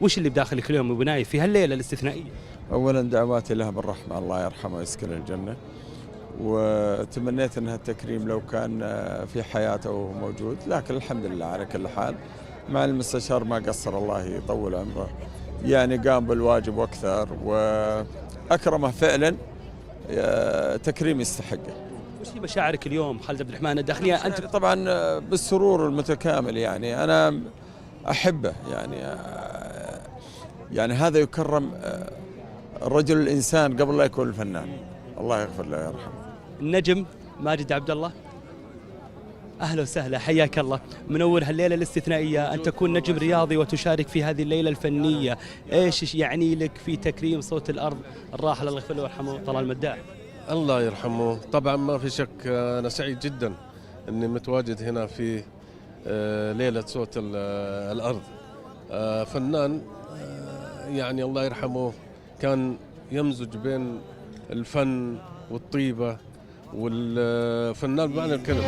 وش اللي بداخلك اليوم ابو نايف في هالليله الاستثنائيه؟ أولا دعواتي له بالرحمة، الله يرحمه ويسكن الجنة. وتمنيت أن التكريم لو كان في حياته وهو موجود، لكن الحمد لله على كل حال. مع المستشار ما قصر، الله يطول عمره، يعني قام بالواجب وأكثر وأكرمه فعلا، تكريم يستحقه. وش هي مشاعرك اليوم خالد عبد الرحمن الداخليه انت؟ طبعا بالسرور المتكامل، يعني أنا أحبه، يعني هذا يكرم الرجل الإنسان قبل لا يكون الفنان، الله يغفر له ويرحمه. النجم ماجد عبد الله، اهلا وسهلا، حياك الله، منور هالليله الاستثنائيه، ان تكون نجم رياضي وتشارك في هذه الليله الفنيه، ايش يعني لك في تكريم صوت الارض الراحل الله يغفر له ويرحمه طلال مداح؟ الله يرحمه. طبعا ما في شك، أنا سعيد جدا أني متواجد هنا في ليلة صوت الأرض. فنان، يعني الله يرحمه، كان يمزج بين الفن والطيبة والفنان بمعنى الكلمة.